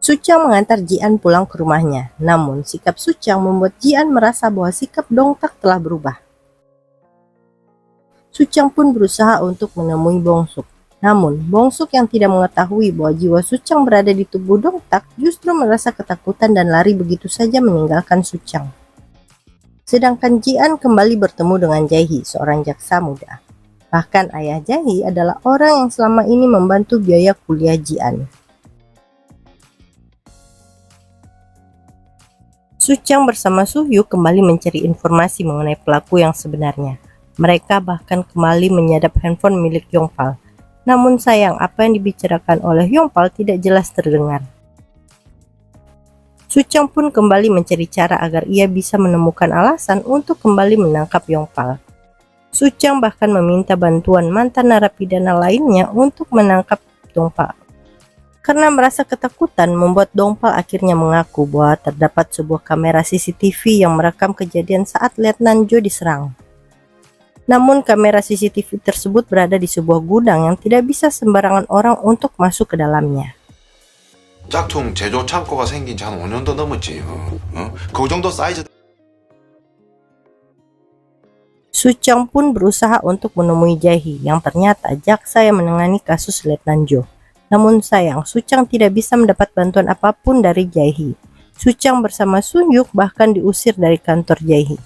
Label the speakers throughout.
Speaker 1: Suchang mengantar Jian pulang ke rumahnya, namun sikap Suchang membuat Jian merasa bahwa sikap Dongtak telah berubah. Suchang pun berusaha untuk menemui Bongsuk. Namun, Bongsuk yang tidak mengetahui bahwa jiwa Suchang berada di tubuh Dongtak justru merasa ketakutan dan lari begitu saja meninggalkan Suchang. Sedangkan Jian kembali bertemu dengan Jaehi, seorang jaksa muda. Bahkan ayah Jaehi adalah orang yang selama ini membantu biaya kuliah Jian. Suchang bersama Suhyuk kembali mencari informasi mengenai pelaku yang sebenarnya. Mereka bahkan kembali menyadap handphone milik Yongfal. Namun sayang, apa yang dibicarakan oleh Yongfal tidak jelas terdengar. Suchang pun kembali mencari cara agar ia bisa menemukan alasan untuk kembali menangkap Yongfal. Suchang bahkan meminta bantuan mantan narapidana lainnya untuk menangkap Dongfal. Karena merasa ketakutan, membuat Dongfal akhirnya mengaku bahwa terdapat sebuah kamera CCTV yang merekam kejadian saat Letnan Jo diserang. Namun kamera CCTV tersebut berada di sebuah gudang yang tidak bisa sembarangan orang untuk masuk ke dalamnya.
Speaker 2: 짝퉁 제조 창고가 생긴 지 한 5년도 넘었지. 그 정도 사이즈.
Speaker 1: Suchang pun berusaha untuk menemui Jaehi yang ternyata jaksa yang menangani kasus Letnan Jo. Namun sayang, Suchang tidak bisa mendapat bantuan apapun dari Jaehi. Suchang bersama Suhyuk bahkan diusir dari kantor Jaehi.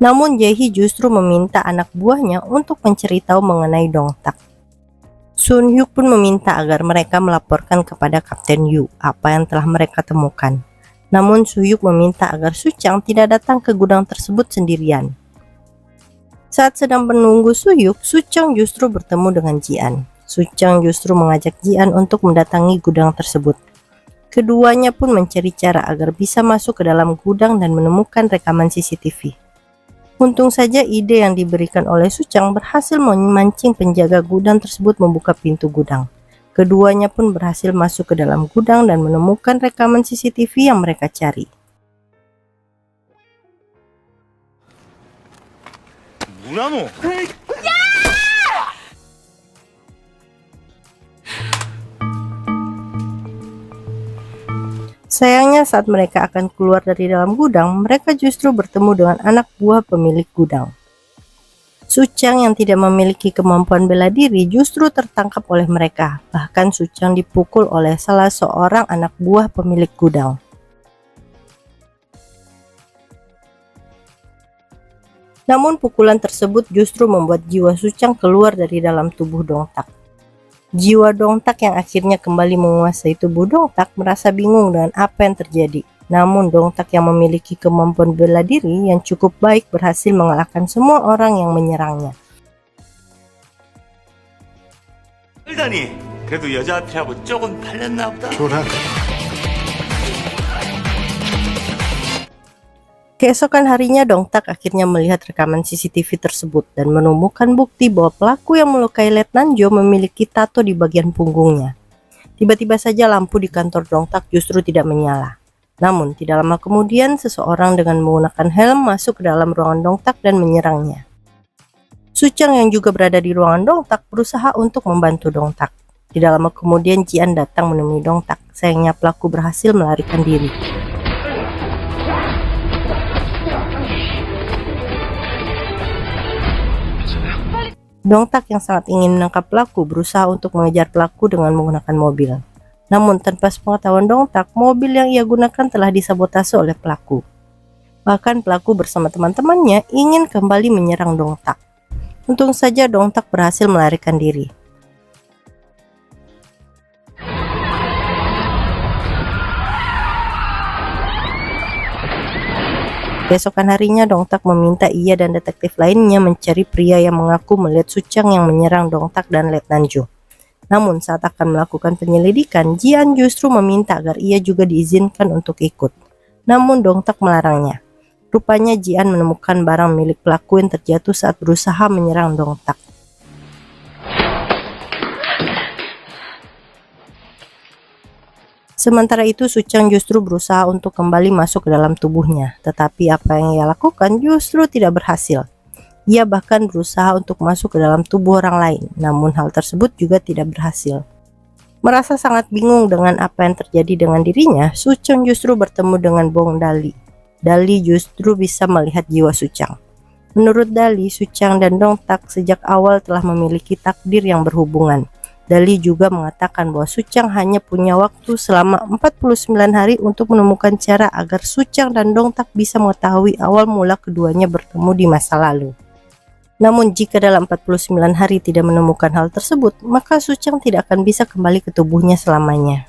Speaker 1: Namun Jaehi justru meminta anak buahnya untuk mencari tahu mengenai Dongtak. Sunhyuk pun meminta agar mereka melaporkan kepada Kapten Yu apa yang telah mereka temukan. Namun Suhyuk meminta agar Suchang tidak datang ke gudang tersebut sendirian. Saat sedang menunggu Suhyuk, Suchang justru bertemu dengan Jian. Suchang justru mengajak Jian untuk mendatangi gudang tersebut. Keduanya pun mencari cara agar bisa masuk ke dalam gudang dan menemukan rekaman CCTV. Untung saja ide yang diberikan oleh Suchang berhasil memancing penjaga gudang tersebut membuka pintu gudang. Keduanya pun berhasil masuk ke dalam gudang dan menemukan rekaman CCTV yang mereka cari.
Speaker 3: 무나무.
Speaker 1: Sayangnya saat mereka akan keluar dari dalam gudang, mereka justru bertemu dengan anak buah pemilik gudang. Suchang yang tidak memiliki kemampuan bela diri justru tertangkap oleh mereka. Bahkan Suchang dipukul oleh salah seorang anak buah pemilik gudang. Namun pukulan tersebut justru membuat jiwa Suchang keluar dari dalam tubuh Dongtak. Jiwa Dongtak yang akhirnya kembali menguasai tubuh Dongtak merasa bingung dengan apa yang terjadi. Namun Dongtak yang memiliki kemampuan bela diri yang cukup baik berhasil mengalahkan semua orang yang menyerangnya.
Speaker 3: 끌다니 그래도 여자 앞이라고 조금 팔렸나 보다.
Speaker 1: Keesokan harinya Dongtak akhirnya melihat rekaman CCTV tersebut dan menemukan bukti bahwa pelaku yang melukai Letnan Jo memiliki tato di bagian punggungnya. Tiba-tiba saja lampu di kantor Dongtak justru tidak menyala. Namun tidak lama kemudian seseorang dengan menggunakan helm masuk ke dalam ruangan Dongtak dan menyerangnya. Suchang yang juga berada di ruangan Dongtak berusaha untuk membantu Dongtak. Tidak lama kemudian Jian datang menemui Dongtak. Sayangnya pelaku berhasil melarikan diri. Dongtak yang sangat ingin menangkap pelaku berusaha untuk mengejar pelaku dengan menggunakan mobil. Namun tanpa sepengetahuan Dongtak, mobil yang ia gunakan telah disabotase oleh pelaku. Bahkan pelaku bersama teman-temannya ingin kembali menyerang Dongtak. Untung saja Dongtak berhasil melarikan diri. Keesokan harinya Dongtak meminta ia dan detektif lainnya mencari pria yang mengaku melihat Suchang yang menyerang Dongtak dan Letnan Jo. Namun saat akan melakukan penyelidikan, Jian justru meminta agar ia juga diizinkan untuk ikut. Namun Dongtak melarangnya. Rupanya Jian menemukan barang milik pelaku yang terjatuh saat berusaha menyerang Dongtak. Sementara itu Suchang justru berusaha untuk kembali masuk ke dalam tubuhnya, tetapi apa yang ia lakukan justru tidak berhasil. Ia bahkan berusaha untuk masuk ke dalam tubuh orang lain, namun hal tersebut juga tidak berhasil. Merasa sangat bingung dengan apa yang terjadi dengan dirinya, Suchang justru bertemu dengan Bong Dali. Dali justru bisa melihat jiwa Suchang. Menurut Dali, Suchang dan Dongtak sejak awal telah memiliki takdir yang berhubungan. Dali juga mengatakan bahwa Suchang hanya punya waktu selama 49 hari untuk menemukan cara agar Suchang dan Dongtak bisa mengetahui awal mula keduanya bertemu di masa lalu. Namun jika dalam 49 hari tidak menemukan hal tersebut, maka Suchang tidak akan bisa kembali ke tubuhnya selamanya.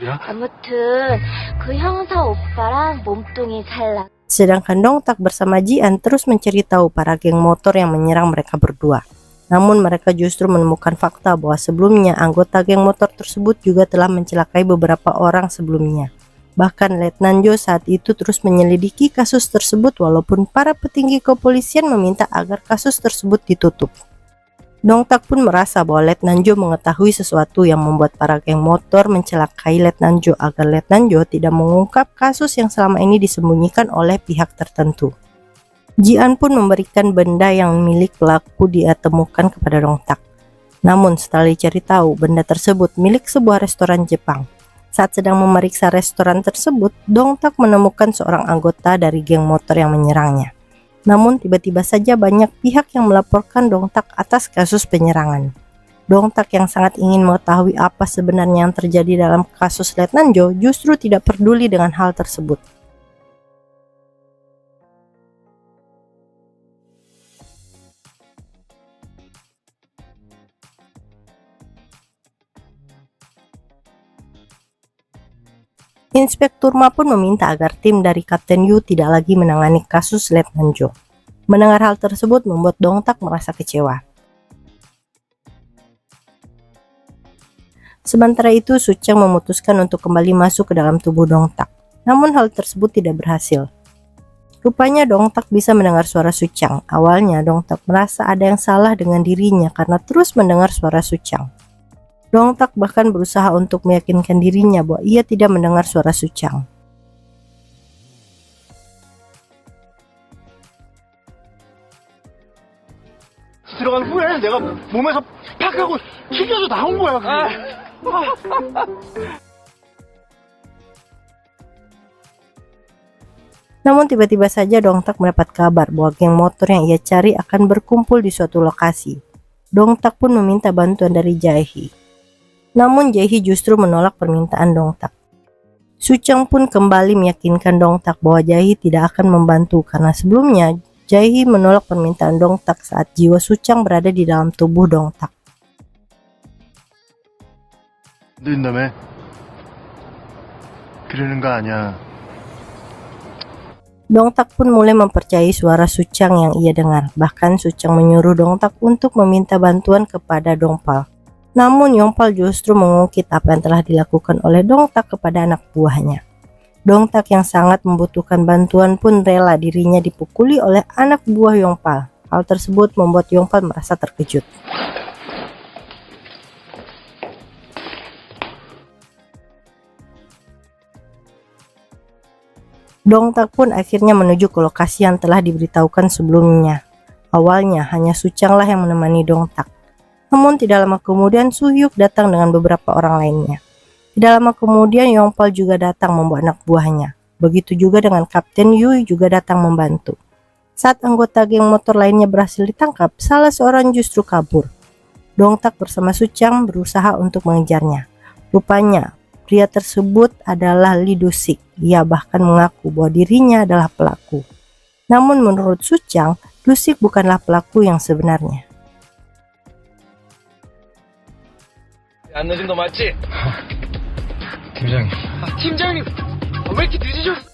Speaker 4: 아무튼 그 형사 오빠랑 몸뚱이 살라.
Speaker 1: Sedangkan Dongtak bersama Jian terus mencari tahu para geng motor yang menyerang mereka berdua. Namun mereka justru menemukan fakta bahwa sebelumnya anggota geng motor tersebut juga telah mencelakai beberapa orang sebelumnya. Bahkan Letnan Jo saat itu terus menyelidiki kasus tersebut walaupun para petinggi kepolisian meminta agar kasus tersebut ditutup. Dongtak pun merasa bahwa Letnan Jo mengetahui sesuatu yang membuat para geng motor mencelakai Letnan Jo agar Letnan Jo tidak mengungkap kasus yang selama ini disembunyikan oleh pihak tertentu. Jian pun memberikan benda yang milik pelaku dia temukan kepada Dongtak. Namun setelah dicari tahu, benda tersebut milik sebuah restoran Jepang. Saat sedang memeriksa restoran tersebut, Dongtak menemukan seorang anggota dari geng motor yang menyerangnya. Namun tiba-tiba saja banyak pihak yang melaporkan Dongtak atas kasus penyerangan. Dongtak yang sangat ingin mengetahui apa sebenarnya yang terjadi dalam kasus Letnan Jo justru tidak peduli dengan hal tersebut. Inspektur Ma pun meminta agar tim dari Kapten Yu tidak lagi menangani kasus Letnan Jo. Mendengar hal tersebut membuat Dongtak merasa kecewa. Sementara itu, Suchang memutuskan untuk kembali masuk ke dalam tubuh Dongtak. Namun hal tersebut tidak berhasil. Rupanya Dongtak bisa mendengar suara Suchang. Awalnya Dongtak merasa ada yang salah dengan dirinya karena terus mendengar suara Suchang. Dongtak bahkan berusaha untuk meyakinkan dirinya bahwa ia tidak mendengar suara Suchang.
Speaker 5: 들어간 후에 내가 몸에서 팍 하고 튀겨서 나온 거야.
Speaker 1: Namun tiba-tiba saja Dongtak mendapat kabar bahwa geng motor yang ia cari akan berkumpul di suatu lokasi. Dongtak pun meminta bantuan dari Jae-hee. Namun Jae-hee justru menolak permintaan Dongtak. Suchang pun kembali meyakinkan Dongtak bahwa Jae-hee tidak akan membantu karena sebelumnya Jae-hee menolak permintaan Dongtak saat jiwa Suchang berada di dalam tubuh Dongtak.
Speaker 5: 늦는다며? 그러는 거 아니야.
Speaker 1: Dongtak pun mulai mempercayai suara Suchang yang ia dengar. Bahkan Suchang menyuruh Dongtak untuk meminta bantuan kepada Dongpal. Namun Yongpal justru mengungkit apa yang telah dilakukan oleh Dongtak kepada anak buahnya. Dongtak yang sangat membutuhkan bantuan pun rela dirinya dipukuli oleh anak buah Yongpal. Hal tersebut membuat Yongpal merasa terkejut. Dongtak pun akhirnya menuju ke lokasi yang telah diberitahukan sebelumnya. Awalnya hanya Suchanglah yang menemani Dongtak. Namun tidak lama kemudian Su-hyuk datang dengan beberapa orang lainnya. Tidak lama kemudian Yongpal juga datang membawa anak buahnya. Begitu juga dengan Kapten Yu juga datang membantu. Saat anggota geng motor lainnya berhasil ditangkap, salah seorang justru kabur. Dongtak bersama Suchang berusaha untuk mengejarnya. Rupanya pria tersebut adalah Lee Do-sik. Ia bahkan mengaku bahwa dirinya adalah pelaku. Namun menurut Suchang, Do-sik bukanlah pelaku yang sebenarnya.
Speaker 5: 안 늦은 거 맞지? 팀장님. 팀장님, 왜 이렇게 늦으셨어?